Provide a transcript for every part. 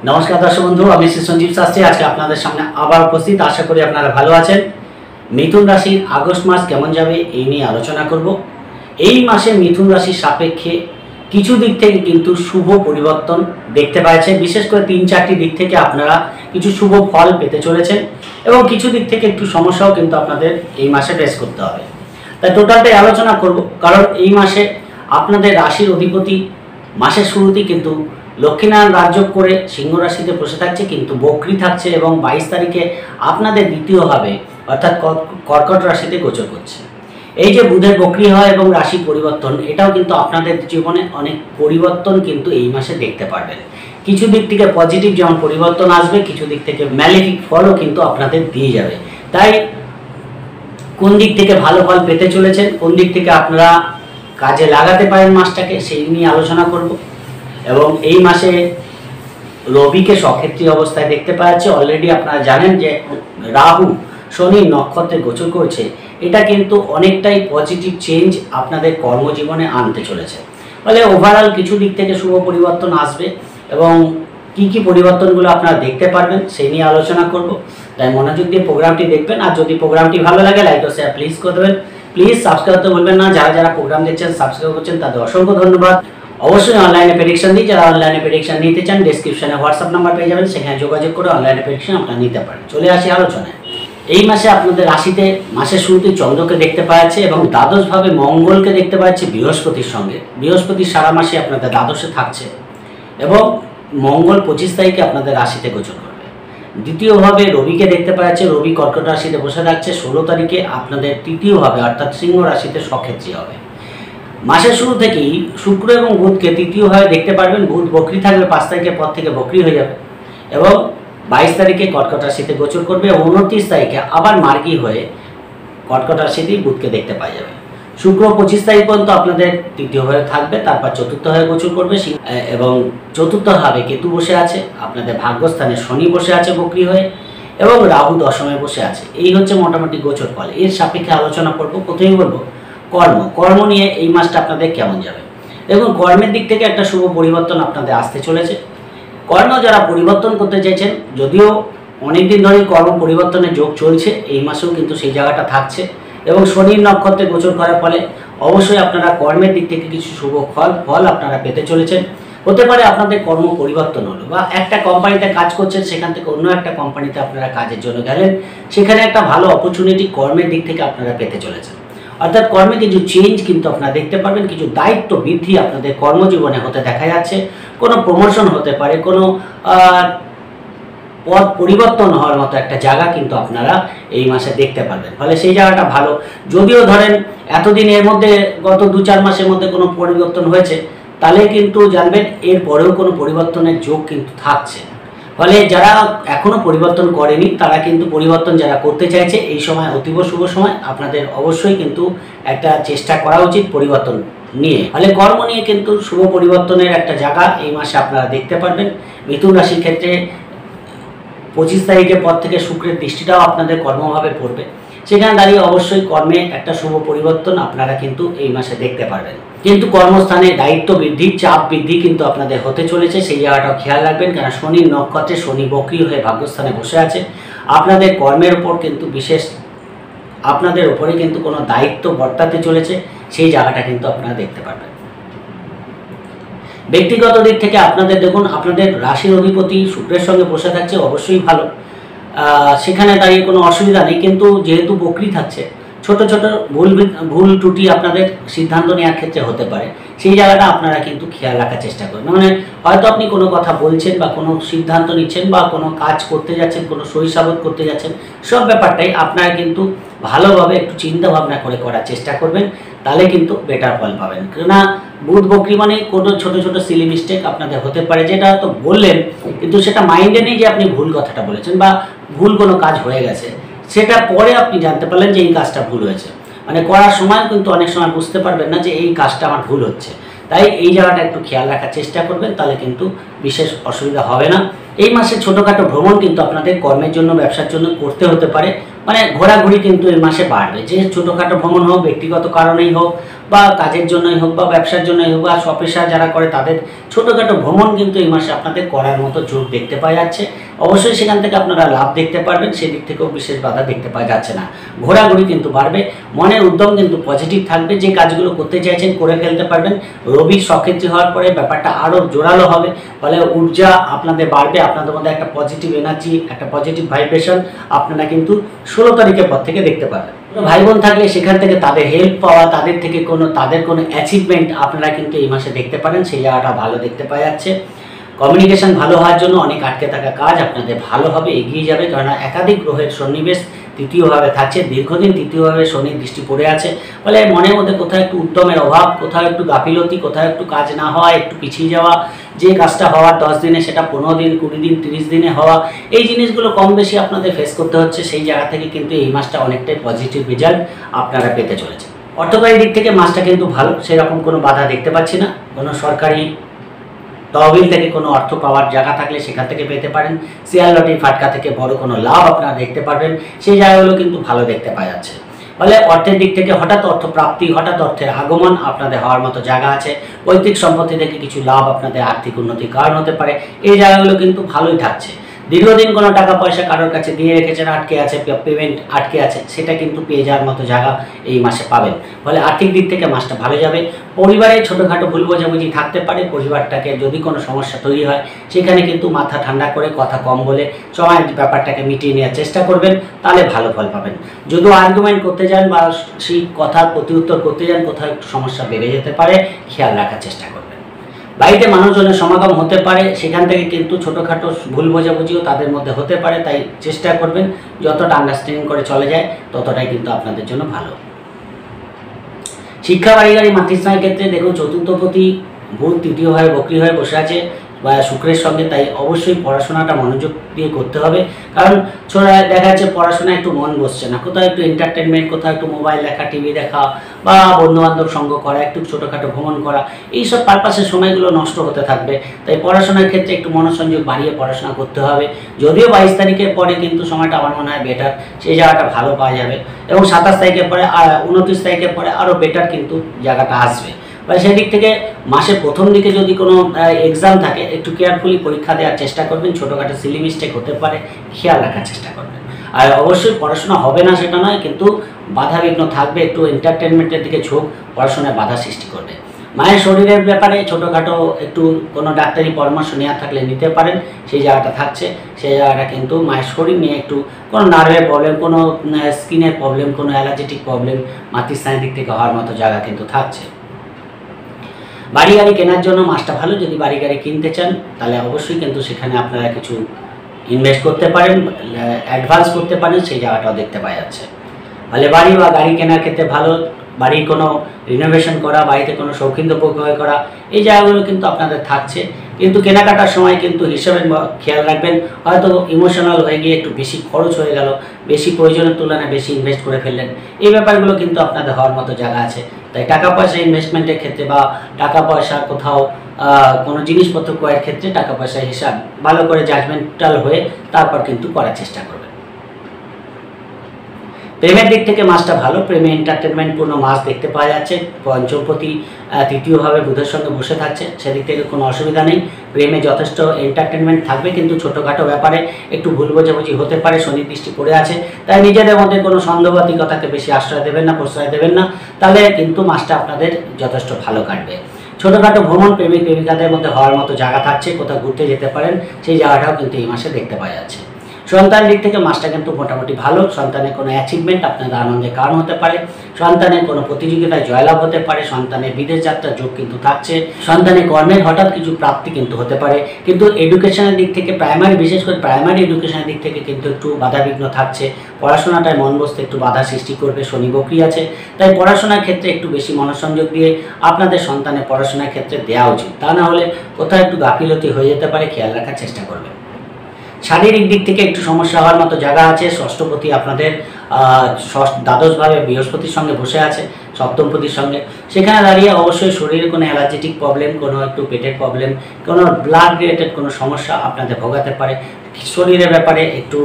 नमस्कार दर्शक बंधु আমি শ্রী সঞ্জীব শাস্ত্রী আজকে আপনাদের সামনে আবার উপস্থিত। আশা করি আপনারা ভালো আছেন। মিথুন রাশির আগস্ট মাস কেমন যাবে এই নিয়ে আলোচনা করব। এই মাসে মিথুন রাশির সাপেক্ষে কিছু দিক থেকে কিন্তু শুভ পরিবর্তন দেখতে পাচ্ছেন। বিশেষ করে ৩-৪টি দিক থেকে আপনারা কিছু শুভ ফল পেতে চলেছেন এবং কিছু দিক থেকে একটু সমস্যাও কিন্তু আপনাদের এই মাসে ফেস করতে হবে। তাই টোটালটাই আলোচনা করব, কারণ এই মাসে আপনাদের রাশির অধিপতি মাসের শুরুতেই কিন্তু লক্ষ্মীনারায়ণ রাজযোগ করে সিংহ রাশিতে বসে থাকছে, কিন্তু বক্রী থাকছে এবং ২২ তারিখে আপনাদের দ্বিতীয়ভাবে অর্থাৎ কর্কট রাশিতে গোচর করছে। এই যে বুধের বক্রী হয় এবং রাশি পরিবর্তন, এটাও কিন্তু আপনাদের জীবনে অনেক পরিবর্তন কিন্তু এই মাসে দেখতে পারবেন। কিছু দিক থেকে পজিটিভ যেমন পরিবর্তন আসবে, কিছু দিক থেকে ম্যালেফিক ফলও কিন্তু আপনাদের দিয়ে যাবে। তাই কোন দিক থেকে ভালো ফল পেতে চলেছেন, কোন দিক থেকে আপনারা কাজে লাগাতে পারেন মাসটাকে, সেই নিয়ে আলোচনা করব। এবং এই মাসে রবিকে সক্ষেত্রী অবস্থায় দেখতে পাওয়া যাচ্ছে। অলরেডি আপনারা জানেন যে রাহু শনি নক্ষত্রে গোচর করছে। এটা কিন্তু অনেকটাই পজিটিভ চেঞ্জ আপনাদের কর্মজীবনে আনতে চলেছে। ফলে ওভারঅল কিছু দিক থেকে শুভ পরিবর্তন আসবে এবং কি কি পরিবর্তনগুলো আপনারা দেখতে পারবেন সেই নিয়ে আলোচনা করব। তাই মনোযোগ দিয়ে প্রোগ্রামটি দেখবেন। আর যদি প্রোগ্রামটি ভালো লাগে লাইক ও শেয়ার প্লিজ করে দেবেন। প্লিজ সাবস্ক্রাইব করতে বলবেন না। যারা যারা প্রোগ্রাম দেখছেন সাবস্ক্রাইব করছেন তাদের অসংখ্য ধন্যবাদ। অবশ্যই অনলাইনে প্রেডিকশন দিই। যারা অনলাইনে প্রেডিকশন নিতে চান ডেসক্রিপশনে হোয়াটসঅ্যাপ নাম্বার পেয়ে যাবেন, সেখানে যোগাযোগ করে অনলাইনে প্রেডিকশন আপনারা নিতে পারেন। চলে আসি আলোচনায়। এই মাসে আপনাদের রাশিতে মাসের শুরুতে চন্দ্রকে দেখতে পাওয়া যাচ্ছে এবং দ্বাদশভাবে মঙ্গলকে দেখতে পাওয়া যাচ্ছে বৃহস্পতির সঙ্গে। বৃহস্পতি সারা মাসে আপনাদের দ্বাদশে থাকছে এবং মঙ্গল 25 তারিখে আপনাদের রাশিতে গোচর করবে। দ্বিতীয়ভাবে রবিকে দেখতে পাওয়া যাচ্ছে। রবি কর্কট রাশিতে বসে থাকছে। 16 তারিখে আপনাদের তৃতীয়ভাবে অর্থাৎ সিংহ রাশিতে সক্ষেত্রী হবে। মাসের শুরু থেকেই শুক্র এবং বুধকে তৃতীয়ভাবে দেখতে পারবেন। বুধ বক্রী থাকবে, 5 তারিখের পর থেকে বক্রী হয়ে যাবে এবং 22 তারিখে কর্কট রাশিতে গোচর করবে। 29 তারিখে আবার মার্গী হয়ে কর্কট রাশিতেই বুধকে দেখতে পাওয়া যাবে। শুক্র 25 তারিখ পর্যন্ত আপনাদের তৃতীয়ভাবে থাকবে, তারপর চতুর্থভাবে গোচর করবে এবং চতুর্থভাবে কেতু বসে আছে। আপনাদের ভাগ্যস্থানে শনি বসে আছে বক্রী হয়ে এবং রাহু দশমে বসে আছে। এই হচ্ছে মোটামুটি গোচর ফল। এর সাপেক্ষে আলোচনা করব। প্রথমেই বলবো কর্ম নিয়ে এই মাসটা আপনাদের কেমন যাবে। দেখুন, কর্মের দিক থেকে একটা শুভ পরিবর্তন আপনাদের আসতে চলেছে। কর্ম যারা পরিবর্তন করতে চাইছেন, যদিও অনেকদিন ধরেই কর্ম পরিবর্তনের যোগ চলছে, এই মাসেও কিন্তু সেই জায়গাটা থাকছে এবং শনির নক্ষত্রে গোচর করার ফলে অবশ্যই আপনারা কর্মের দিক থেকে কিছু শুভ ফল আপনারা পেতে চলেছেন। হতে পারে আপনাদের কর্ম পরিবর্তন হলো, বা একটা কোম্পানিতে কাজ করছেন সেখান থেকে অন্য একটা কোম্পানিতে আপনারা কাজের জন্য গেলেন, সেখানে একটা ভালো অপরচুনিটি কর্মের দিক থেকে আপনারা পেতে চলেছেন। অর্থাৎ কর্মে কিছু চেঞ্জ কিন্তু আপনারা দেখতে পারবেন, কিছু দায়িত্ব বৃদ্ধি আপনাদের কর্মজীবনে হতে দেখা যাচ্ছে। কোনো প্রমোশন হতে পারে, কোনো পদ পরিবর্তন হওয়ার মতো একটা জায়গা কিন্তু আপনারা এই মাসে দেখতে পারবেন। ফলে সেই জায়গাটা ভালো। যদিও ধরেন এতদিন এর মধ্যে গত 2-4 মাসের মধ্যে কোনো পরিবর্তন হয়েছে, তাহলে কিন্তু জানবেন এর পরেও কোনো পরিবর্তনের যোগ কিন্তু থাকছে। ফলে যারা এখনো পরিবর্তন করেনি তারা কিন্তু পরিবর্তন যারা করতে চাইছে, এই সময় অতীব শুভ সময়। আপনাদের অবশ্যই কিন্তু একটা চেষ্টা করা উচিত পরিবর্তন নিয়ে। ফলে কর্ম নিয়ে কিন্তু শুভ পরিবর্তনের একটা জায়গা এই মাসে আপনারা দেখতে পারবেন। মিথুন রাশির ক্ষেত্রে 25 তারিখের পর থেকে শুক্রের দৃষ্টিটাও আপনাদের কর্মভাবে পড়বে। সেখানে দাঁড়িয়ে অবশ্যই কর্মে একটা শুভ পরিবর্তন আপনারা কিন্তু এই মাসে দেখতে পারবেন। কিন্তু কর্মস্থানে দায়িত্ব বৃদ্ধি, চাপ বৃদ্ধি কিন্তু আপনাদের হতে চলেছে, সেই জায়গাটাও খেয়াল রাখবেন। কারণ শনির নক্ষত্রে শনি বক্রী হয়ে ভাগ্যস্থানে বসে আছে। আপনাদের কর্মের ওপর কিন্তু বিশেষ আপনাদের ওপরে কিন্তু কোনো দায়িত্ব বর্তাতে চলেছে, সেই জায়গাটা কিন্তু আপনারা দেখতে পারবেন। ব্যক্তিগত দিক থেকে আপনাদের দেখুন, আপনাদের রাশির অধিপতি শুক্রের সঙ্গে বসে থাকছে, অবশ্যই ভালো। সেখানে দাঁড়িয়ে কোনো অসুবিধা নেই, কিন্তু যেহেতু বক্রী থাকছে ছোট ছোট ভুল ত্রুটি আপনাদের সিদ্ধান্ত নেওয়ার ক্ষেত্রে হতে পারে। সেই জায়গাটা আপনারা কিন্তু খেয়াল রাখার চেষ্টা করবেন। মানে হয়তো আপনি কোনো কথা বলছেন বা কোনো সিদ্ধান্ত নিচ্ছেন বা কোনো কাজ করতে যাচ্ছেন, কোনো সহিসাবত করতে যাচ্ছেন, সব ব্যাপারটাই আপনারা কিন্তু ভালোভাবে একটু চিন্তা ভাবনা করে করার চেষ্টা করবেন, তাহলে কিন্তু বেটার ফল পাবেন। কেননা বুধ বক্রী মানে কোনো ছোট ছোট সিলি মিস্টেক আপনাদের হতে পারে, যেটা হয়তো বললেন কিন্তু সেটা মাইন্ডে নেই যে আপনি ভুল কথাটা বলেছেন বা ভুল কোনো কাজ হয়ে গেছে, সেটা পরে আপনি জানতে পারলেন যে এই কাজটা ভুল হয়েছে। মানে করার সময় কিন্তু অনেক সময় বুঝতে পারবেন না যে এই কাজটা আমার ভুল হচ্ছে। তাই এই জায়গাটা একটু খেয়াল রাখার চেষ্টা করবেন, তাহলে কিন্তু বিশেষ অসুবিধা হবে না। এই মাসে ছোটোখাটো ভ্রমণ কিন্তু আপনাদের কর্মের জন্য ব্যবসার জন্য করতে হতে পারে। মানে ঘোরাঘুরি কিন্তু এই মাসে বাড়বে, যে ছোটোখাটো ভ্রমণ হোক, ব্যক্তিগত কারণেই হোক বা কাজের জন্যই হোক বা ব্যবসার জন্যই হোক বা স্বপেশা যারা করে তাদের ছোটোখাটো ভ্রমণ কিন্তু এই মাসে আপনাদের করার মতো যোগ দেখতে পাওয়া যাচ্ছে। অবশ্যই সেখান থেকে আপনারা লাভ দেখতে পারবেন, সেদিক থেকেও বিশেষ বাধা দেখতে পাওয়া যাচ্ছে না। ঘোরাঘুরি কিন্তু বাড়বে, মনের উদ্যম কিন্তু পজিটিভ থাকবে, যে কাজগুলো করতে চাইছেন করে ফেলতে পারবেন। রবি সক্ষেত্রী হওয়ার পরে ব্যাপারটা আরও জোরালো হবে, ফলে ঊর্জা আপনাদের বাড়বে, আপনাদের মধ্যে একটা পজিটিভ এনার্জি, একটা পজিটিভ ভাইব্রেশন আপনারা কিন্তু 16 তারিখের পর থেকে দেখতে পাবেন। ভাই বোন থাকলে সেখান থেকে তাদের হেল্প পাওয়া, তাদের থেকে তাদের কোনো অ্যাচিভমেন্ট আপনারা কিন্তু এই মাসে দেখতে পারেন, সেই জায়গাটা ভালো দেখতে পাওয়া যাচ্ছে। কমিউনিকেশন ভালো হওয়ার জন্য অনেক আটকে থাকা কাজ আপনাদের ভালো হবে, এগিয়ে যাবে, কারণ একাধিক গ্রহের সন্নিবেশ তৃতীয়ভাবে থাকছে, দীর্ঘদিন তৃতীয়ভাবে শনির দৃষ্টি পড়ে আছে, ফলে মনের মধ্যে কোথাও একটু উদ্যমের অভাব, কোথাও একটু গাফিলতি, কোথাও একটু কাজ না হওয়া, একটু পিছিয়ে যাওয়া, যে কাজটা হওয়ার 10 দিনে সেটা 15 দিন, 20 দিন, 30 দিনে হওয়া, এই জিনিসগুলো কম বেশি আপনাদের ফেস করতে হচ্ছে। সেই জায়গা থেকে কিন্তু এই মাসটা অনেকটাই পজিটিভ রেজাল্ট আপনারা পেতে চলেছে। অর্থকরী দিক থেকে মাসটা কিন্তু ভালো, সেরকম কোনো বাধা দেখতে পাচ্ছি না। কোনো সরকারি তহবিল থেকে কোনো অর্থ পাওয়ার জায়গা থাকলে সেখান থেকে পেতে পারেন। শেয়ার লটারি ফাটকা থেকে বড় কোনো লাভ আপনারা দেখতে পারবেন, সেই জায়গাগুলো কিন্তু ভালো দেখতে পাওয়া যাচ্ছে। ফলে অর্থের দিক থেকে হঠাৎ অর্থ প্রাপ্তি, হঠাৎ অর্থের আগমন আপনাদের হওয়ার মতো জায়গা আছে। পৈতৃক সম্পত্তি থেকে কিছু লাভ আপনাদের আর্থিক উন্নতির কারণ হতে পারে, এই জায়গাগুলো কিন্তু ভালোই থাকছে। দীর্ঘদিন কোনো টাকা পয়সা কারোর কাছে দিয়ে রেখেছেন, আটকে আছে, পেমেন্ট আটকে আছে, সেটা কিন্তু পেয়ে যাওয়ার মতো জায়গা এই মাসে পাবেন। ফলে আর্থিক দিক থেকে মাসটা ভালো যাবে। পরিবারে ছোটোখাটো ভুল বোঝাবুঝি থাকতে পারে, পরিবারটাকে যদি কোনো সমস্যা তৈরি হয় সেখানে কিন্তু মাথা ঠান্ডা করে কথা কম বলে সময় ব্যাপারটাকে মিটিয়ে নেওয়ার চেষ্টা করবেন, তাহলে ভালো ফল পাবেন। যদি আর্গুমেন্ট করতে যান বা সেই কথার প্রতি উত্তর করতে যান, কোথাও একটু সমস্যা বেড়ে যেতে পারে, খেয়াল রাখার চেষ্টা করবেন। বাড়িতে মানুষজনের সমাগম হতে পারে, সেখান থেকে কিন্তু ছোটোখাটো ভুল বোঝাবুঝিও তাদের মধ্যে হতে পারে, তাই চেষ্টা করবেন যতটা আন্ডারস্ট্যান্ডিং করে চলে যায় ততটাই কিন্তু আপনাদের জন্য ভালো। শিক্ষা, বাড়ি গাড়ি, মাতৃস্থানের ক্ষেত্রে দেখুন চতুর্থপতি বুধ তৃতীয়ভাবে বক্রী হয়ে বসে আছে বা শুক্রের সঙ্গে, তাই অবশ্যই পড়াশোনাটা মনোযোগ দিয়ে করতে হবে। কারণ দেখা যাচ্ছে পড়াশোনায় একটু মন বসছে না, কোথাও একটু এন্টারটেনমেন্ট, কোথাও একটু মোবাইল দেখা, টিভি দেখা বা বন্ধুবান্ধব সঙ্গ করা, একটু ছোটোখাটো ভ্রমণ করা, এইসব পারপাসের সময়গুলো নষ্ট হতে থাকবে। তাই পড়াশোনার ক্ষেত্রে একটু মনোসংযোগ বাড়িয়ে পড়াশোনা করতে হবে। যদিও 22 তারিখের পরে কিন্তু সময়টা আমার মনে হয় বেটার, সেই জায়গাটা ভালো পাওয়া যাবে, এবং 27 তারিখের পরে 29 তারিখের পরে আরও বেটার কিন্তু জায়গাটা আসবে। সেই দিক থেকে মাসের প্রথম দিকে যদি কোনো এক্সাম থাকে একটু কেয়ারফুলি পরীক্ষা দেওয়ার চেষ্টা করবেন, ছোটোখাটো সিলি মিস্টেক হতে পারে, খেয়াল রাখার চেষ্টা করবেন। আর অবশ্যই পড়াশোনা হবে না সেটা নয়, কিন্তু বাধা বিঘ্ন থাকবে, একটু এন্টারটেনমেন্টের দিকে ঝোঁক পড়াশোনায় বাধা সৃষ্টি করবে। মায়ের শরীরের ব্যাপারে ছোটোখাটো একটু কোনো ডাক্তারি পরামর্শ নেওয়া থাকলে নিতে পারেন, সেই জায়গাটা থাকছে। সেই জায়গাটা কিন্তু মায়ের শরীর নিয়ে একটু কোনো নার্ভের প্রবলেম, কোনো স্কিনের প্রবলেম, কোনো অ্যালার্জেটিক প্রবলেম মাতৃস্থানের দিক থেকে হওয়ার মতো জায়গা কিন্তু থাকছে। বাড়ি গাড়ি কেনার জন্য মাসটা ভালো, যদি বাড়ি গাড়ি কিনতে চান তাহলে অবশ্যই কিন্তু সেখানে আপনারা কিছু ইনভেস্ট করতে পারেন, অ্যাডভান্স করতে পারেন, সেই জায়গাটাও দেখতে পাওয়া যাচ্ছে। ফলে বাড়ি বা গাড়ি কেনার ক্ষেত্রে ভালো, বাড়ির কোনো রিনোভেশন করা, বাড়িতে কোনো শৌখিন দ্রব্য ক্রয় করা, এই জায়গাগুলো কিন্তু আপনাদের থাকছে। কিন্তু কেনাকাটার সময় কিন্তু হিসাবে খেয়াল রাখবেন, হয়তো ইমোশনাল হয়ে গিয়ে একটু বেশি খরচ হয়ে গেল, বেশি প্রয়োজনের তুলনায় বেশি ইনভেস্ট করে ফেললেন, এই ব্যাপারগুলো কিন্তু আপনাদের হওয়ার মতো জায়গা আছে। তাই টাকা পয়সা ইনভেস্টমেন্টের ক্ষেত্রে বা টাকা পয়সা কোথাও কোনো জিনিসপত্র ক্রয়ের ক্ষেত্রে টাকা পয়সার হিসাব ভালো করে জাজমেন্টাল হয়ে তারপর কিন্তু করার চেষ্টা করবেন। প্রেমের দিক থেকে মাসটা ভালো, প্রেমে এন্টারটেনমেন্টপূর্ণ মাস দেখতে পাওয়া যাচ্ছে। পঞ্চমপতি তৃতীয়ভাবে বুধের সঙ্গে বসে থাকছে, সেদিক থেকে কোনো অসুবিধা নেই। প্রেমে যথেষ্ট এন্টারটেনমেন্ট থাকবে, কিন্তু ছোটোখাটো ব্যাপারে একটু ভুল বোঝাবুঝি হতে পারে, শনির দৃষ্টি পড়ে আছে। তাই নিজেদের মধ্যে কোনো সন্দেহবাতিকতাকে বেশি আশ্রয় দেবেন না, প্রশ্রয় দেবেন না, তাহলে কিন্তু মাসটা আপনাদের যথেষ্ট ভালো কাটবে। ছোটোখাটো ভ্রমণ প্রেমিক প্রেমিকাদের মধ্যে হওয়ার মতো জায়গা থাকছে, কোথাও ঘুরতে যেতে পারেন, সেই জায়গাটাও কিন্তু এই মাসে দেখতে পাওয়া যাচ্ছে। সন্তানের দিক থেকে মাসটা কিন্তু মোটামুটি ভালো। সন্তানের কোনো অ্যাচিভমেন্ট আপনাদের আনন্দের কারণ হতে পারে, সন্তানের কোনো প্রতিযোগিতায় জয়লাভ হতে পারে, সন্তানের বিদেশ যাত্রার যোগ কিন্তু থাকছে, সন্তানের কর্মের হঠাৎ কিছু প্রাপ্তি কিন্তু হতে পারে। কিন্তু এডুকেশনের দিক থেকে বিশেষ করে প্রাইমারি এডুকেশনের দিক থেকে কিন্তু একটু বাধাবিঘ্ন থাকছে। পড়াশোনাটায় মন বসতে একটু বাধা সৃষ্টি করবে, শনি বক্রী আছে। তাই পড়াশোনার ক্ষেত্রে একটু বেশি মনোসংযোগ দিয়ে আপনাদের সন্তানের পড়াশোনার ক্ষেত্রে দেওয়া উচিত, তা না হলে কোথাও একটু গাফিলতি হয়ে যেতে পারে, খেয়াল রাখার চেষ্টা করবেন। শারীরিক দিক থেকে একটু সমস্যা হওয়ার মতো জায়গা আছে। ষষ্ঠপতি আপনাদের দ্বাদশভাবে বৃহস্পতির সঙ্গে বসে আছে, সপ্তমপতির সঙ্গে, সেখানে দাঁড়িয়ে অবশ্যই শরীরে কোনো অ্যালার্জেটিক প্রবলেম, কোনো একটু পেটের প্রবলেম, কোনো ব্লাড রিলেটেড কোনো সমস্যা আপনাদের ভোগাতে পারে। শরীরের ব্যাপারে একটু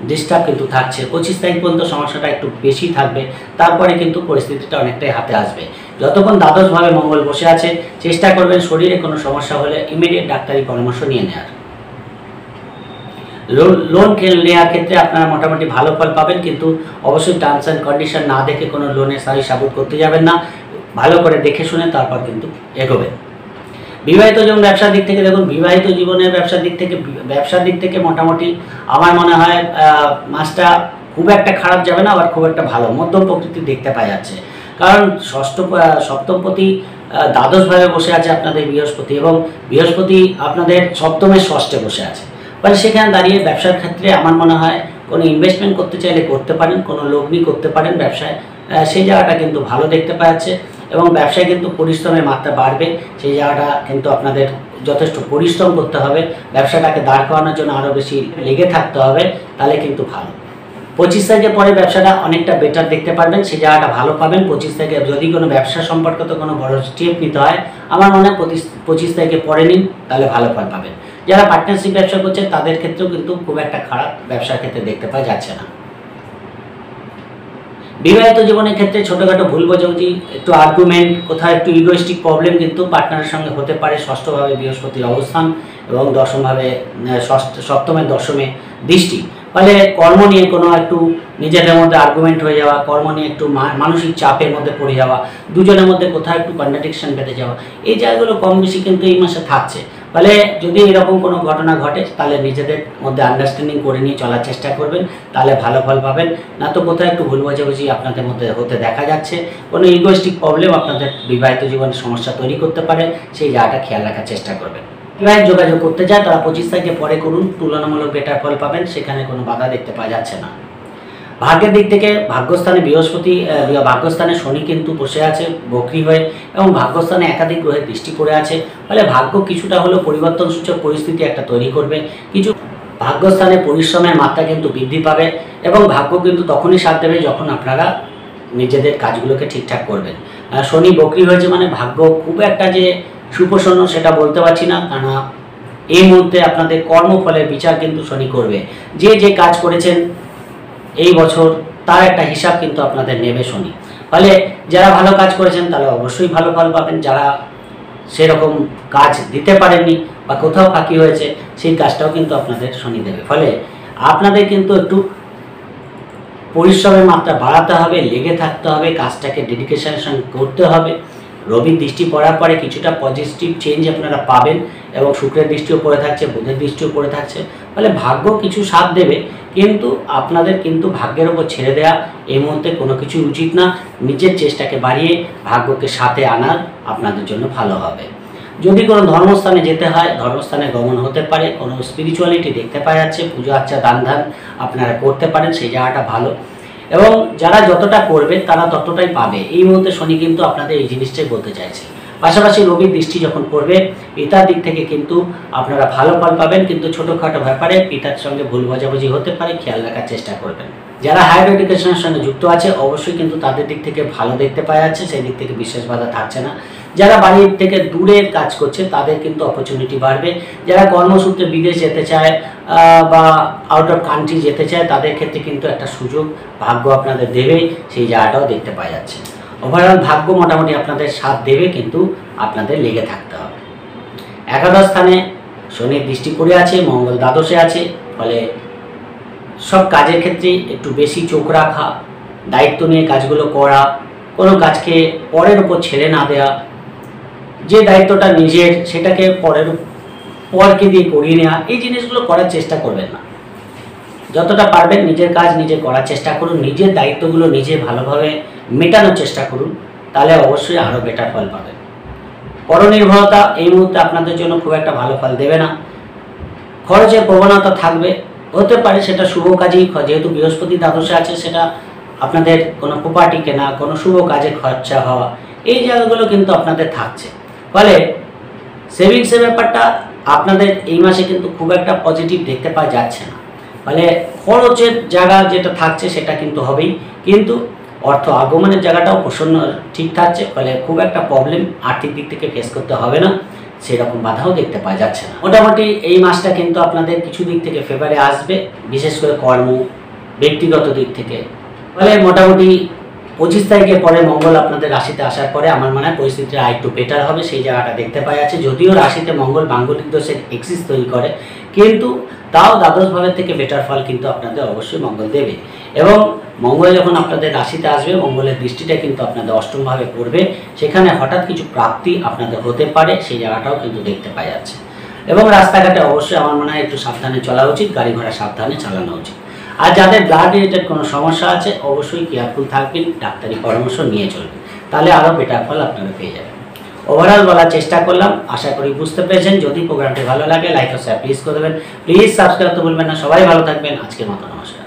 ডিস্টার্ব কিন্তু থাকছে। 25 তারিখ পর্যন্ত সমস্যাটা একটু বেশি থাকবে, তারপরে কিন্তু পরিস্থিতিটা অনেকটাই হাতে আসবে। যতক্ষণ দ্বাদশভাবে মঙ্গল বসে আছে, চেষ্টা করবেন শরীরে কোনো সমস্যা হলে ইমিডিয়েট ডাক্তারি পরামর্শ নিয়ে নেওয়ার। লোন নেওয়ার ক্ষেত্রে আপনারা মোটামুটি ভালো ফল পাবেন, কিন্তু অবশ্যই টার্মস অ্যান্ড কন্ডিশন না দেখে কোনো লোনের সারি সাবুত করতে যাবেন না। ভালো করে দেখে শুনে তারপর কিন্তু এগোবেন। বিবাহিত জীবন ব্যবসার দিক থেকে দেখুন, বিবাহিত জীবনের ব্যবসার দিক থেকে মোটামুটি আমার মনে হয় মাসটা খুব একটা খারাপ যাবে না, আবার খুব একটা ভালো, মধ্যম প্রকৃতি দেখতে পাওয়া যাচ্ছে। কারণ সপ্তমপতি দ্বাদশভাবে বসে আছে আপনাদের বৃহস্পতি, এবং বৃহস্পতি আপনাদের সপ্তমের ষষ্ঠে বসে আছে। মানে সেখানে দাঁড়িয়ে ব্যবসার ক্ষেত্রে আমার মনে হয় কোনো ইনভেস্টমেন্ট করতে চাইলে করতে পারেন, কোনো লগ্নি করতে পারেন ব্যবসায়, সেই জায়গাটা কিন্তু ভালো দেখতে পাওয়া যাচ্ছে। এবং ব্যবসায় কিন্তু পরিশ্রমের মাত্রা বাড়বে, সেই জায়গাটা কিন্তু আপনাদের যথেষ্ট পরিশ্রম করতে হবে। ব্যবসাটাকে দাঁড় করানোর জন্য আরও বেশি লেগে থাকতে হবে, তাহলে কিন্তু ভালো। 25 তারিখের পরে ব্যবসাটা অনেকটা বেটার দেখতে পারবেন, সেই জায়গাটা ভালো পাবেন। 25 তারিখে যদি কোনো ব্যবসা সম্পর্কিত কোনো বড় স্টেপ নিতে হয়, আমার মনে হয় 25 তারিখে পরে নিন, তাহলে ভালো ফল পাবেন। যারা পার্টনারশিপ ব্যবসা করছে তাদের ক্ষেত্রেও কিন্তু খুব একটা খারাপ ব্যবসার ক্ষেত্রে দেখতে পাওয়া যাচ্ছে না। বিবাহিত জীবনের ক্ষেত্রে ছোটোখাটো ভুল বোঝাবুঝি, একটু আর্গুমেন্ট, কোথাও একটু ইগোইস্টিক প্রবলেম কিন্তু পার্টনারের সঙ্গে হতে পারে। ষষ্ঠভাবে বৃহস্পতির অবস্থান এবং সপ্তমের দশমে দৃষ্টি, ফলে কর্ম নিয়ে কোনো একটু নিজেদের মধ্যে আর্গুমেন্ট হয়ে যাওয়া, কর্ম নিয়ে একটু মানসিক চাপের মধ্যে পড়ে যাওয়া, দুজনের মধ্যে কোথাও একটু কন্ট্রাডিকশন বেঁধে যাওয়া, এই জায়গাগুলো কম বেশি কিন্তু এই মাসে থাকছে। ফলে যদি এরকম কোনো ঘটনা ঘটে, তাহলে নিজেদের মধ্যে আন্ডারস্ট্যান্ডিং করে নিয়ে চলার চেষ্টা করবেন, তাহলে ভালো ফল পাবেন। না তো কোথাও একটু ভুল বোঝাবুঝি আপনাদের মধ্যে হতে দেখা যাচ্ছে, কোনো ইগোইস্টিক প্রবলেম আপনাদের বিবাহিত জীবনে সমস্যা তৈরি করতে পারে, সেই জায়গাটা খেয়াল রাখার চেষ্টা করবেন। বিবাহিত যোগাযোগ করতে চায় তারা 25 তারিখে পরে করুন, তুলনামূলক বেটার ফল পাবেন, সেখানে কোনো বাধা দেখতে পাওয়া যাচ্ছে না। ভাগ্যের দিক থেকে ভাগ্যস্থানে বৃহস্পতি, ভাগ্যস্থানে শনি কিন্তু বসে আছে বক্রী হয়ে, এবং ভাগ্যস্থানে একাধিক গ্রহের দৃষ্টি পড়ে আছে। ফলে ভাগ্য কিছুটা হলেও পরিবর্তনসূচক পরিস্থিতি একটা তৈরি করবে। কিছু ভাগ্যস্থানে পরিশ্রমের মাত্রা কিন্তু বৃদ্ধি পাবে, এবং ভাগ্য কিন্তু তখনই সাথ দেবে যখন আপনারা নিজেদের কাজগুলোকে ঠিকঠাক করবেন। শনি বক্রী হয়েছে মানে ভাগ্য খুব একটা যে সুপ্রসন্ন সেটা বলতে পারছি না, কারণ এই মুহূর্তে আপনাদের কর্মফলের বিচার কিন্তু শনি করবে। যে কাজ করেছেন এই বছর তার একটা হিসাব কিন্তু আপনাদের নেবে শনি। ফলে যারা ভালো কাজ করেছেন তারা অবশ্যই ভালো ফল পাবেন, যারা সেরকম কাজ দিতে পারেননি বা কোথাও ফাঁকি হয়েছে সেই কাজটাও কিন্তু আপনাদের শনি দেবে। ফলে আপনাদের কিন্তু একটু পরিশ্রমের মাত্রা বাড়াতে হবে, লেগে থাকতে হবে, কাজটাকে ডেডিকেশনের সঙ্গে করতে হবে। রবির দৃষ্টি পড়ার পরে কিছুটা পজিটিভ চেঞ্জ আপনারা পাবেন, এবং শুক্রের দৃষ্টিও পড়ে থাকছে, বুধের দৃষ্টিও পড়ে থাকছে। ফলে ভাগ্য কিছু সাথ দেবে, কিন্তু আপনাদের কিন্তু ভাগ্যের ওপর ছেড়ে দেওয়া এই মুহূর্তে কোনো কিছু উচিত না। নিজের চেষ্টাকে বাড়িয়ে ভাগ্যকে সাথে আনার আপনাদের জন্য ভালো হবে। যদি কোনো ধর্মস্থানে যেতে হয়, ধর্মস্থানে গমন হতে পারে, কোনো স্পিরিচুয়ালিটি দেখতে পাওয়া যাচ্ছে, পুজো আর্চা দান ধ্যান আপনারা করতে পারেন, সেই জায়গাটা ভালো। এবং যারা যতটা করবে তারা ততটাই পাবে। এই মুহূর্তে শনি কিন্তু আপনাদের এই জিনিসটাই বলতে চাইছে। পাশাপাশি রবির দৃষ্টি যখন পড়বে, পিতার দিক থেকে কিন্তু আপনারা ভালো ফল পাবেন, কিন্তু ছোটোখাটো ব্যাপারে পিতার সঙ্গে ভুল বোঝাবুঝি হতে পারে, খেয়াল রাখার চেষ্টা করবেন। যারা হায়ার এডুকেশনের সঙ্গে যুক্ত আছে অবশ্যই কিন্তু তাদের দিক থেকে ভালো দেখতে পাওয়া যাচ্ছে, সেই দিক থেকে বিশেষ বাধা থাকছে না। যারা বাড়ির থেকে দূরের কাজ করছে তাদের কিন্তু অপরচুনিটি বাড়বে। যারা কর্মসূত্রে বিদেশ যেতে চায় বা আউট অফ কান্ট্রি যেতে চায় তাদের ক্ষেত্রে কিন্তু একটা সুযোগ ভাগ্য আপনাদের দেবেই, সেই জায়গাটাও দেখতে পাওয়া যাচ্ছে। ওভারঅল ভাগ্য মোটামুটি আপনাদের সাথ দেবে, কিন্তু আপনাদের লেগে থাকতে হবে। একাদশ স্থানে শনির দৃষ্টি পড়ে আছে, মঙ্গল দ্বাদশে আছে। ফলে সব কাজের ক্ষেত্রে একটু বেশি চোখ রাখা, দায়িত্ব নিয়ে কাজগুলো করা, কোনো কাজকে পরের উপর ছেড়ে না দেওয়া, যে দায়িত্বটা নিজের সেটাকে পরকে দিয়ে করিয়ে নেওয়া, এই জিনিসগুলো করার চেষ্টা করবেন না। যতটা পারবেন নিজের কাজ নিজে করার চেষ্টা করুন, নিজের দায়িত্বগুলো নিজে ভালোভাবে মেটানোর চেষ্টা করুন, তাহলে অবশ্যই আরও বেটার ফল পাবেন। পরনির্ভরতা এই মুহূর্তে আপনাদের জন্য খুব একটা ভালো ফল দেবে না। খরচের প্রবণতা থাকবে, হতে পারে সেটা শুভ কাজেই, যেহেতু বৃহস্পতি দ্বাদশে আছে, সেটা আপনাদের কোনো প্রপার্টি কেনা, কোনো শুভ কাজে খরচা হওয়া, এই জায়গাগুলো কিন্তু আপনাদের থাকছে। ফলে সেভিংসের ব্যাপারটা আপনাদের এই মাসে কিন্তু খুব একটা পজিটিভ দেখতে পাওয়া যাচ্ছে না। ফলে খরচের জায়গা যেটা থাকছে সেটা কিন্তু হবেই, কিন্তু অর্থ আগমনের জায়গাটাও প্রসন্ন ঠিক থাকছে, ফলে খুব একটা প্রবলেম আর্থিক দিক থেকে ফেস করতে হবে না, সেরকম বাধাও দেখতে পাওয়া যাচ্ছে না। মোটামুটি এই মাসটা কিন্তু আপনাদের কিছু দিক থেকে ফেভারে আসবে, বিশেষ করে কর্ম, ব্যক্তিগত দিক থেকে। ফলে মোটামুটি 25 তারিখের পরে মঙ্গল আপনাদের রাশিতে আসার পরে আমার মনে হয় পরিস্থিতিটা একটু বেটার হবে, সেই জায়গাটা দেখতে পাওয়া যাচ্ছে। যদিও রাশিতে মঙ্গল মাঙ্গলিক দোষের এক্সিস তৈরি করে, কিন্তু তাও দ্বাদশ ভাবের থেকে বেটার ফল কিন্তু আপনাদের অবশ্যই মঙ্গল দেবে। এবং মঙ্গল যখন আপনাদের রাশিতে আসবে, মঙ্গলের দৃষ্টিটা কিন্তু আপনাদের অষ্টম ভাবে পড়বে, সেখানে হঠাৎ কিছু প্রাপ্তি আপনাদের হতে পারে, সেই জায়গাটাও কিন্তু দেখতে পাওয়া যাচ্ছে। এবং রাস্তাঘাটে অবশ্যই আমার মনে হয় একটু সাবধানে চলা উচিত, গাড়ি ঘোড়া সাবধানে চালানো উচিত। আর যাদের ব্লাড রিলেটেড কোনো সমস্যা আছে অবশ্যই কেয়ারফুল থাকবেন, ডাক্তারি পরামর্শ নিয়ে চলবেন, তাহলে আরও বেটার ফল আপনারা পেয়ে যাবেন। ওভারঅল বলার চেষ্টা করলাম, আশা করি বুঝতে পেরেছেন। যদি প্রোগ্রামটি ভালো লাগে লাইক ও শেয়ার প্লিজ করে দেবেন, প্লিজ সাবস্ক্রাইব করতে ভুলবেন না। সবাই ভালো থাকবেন, আজকের মতো নমস্কার।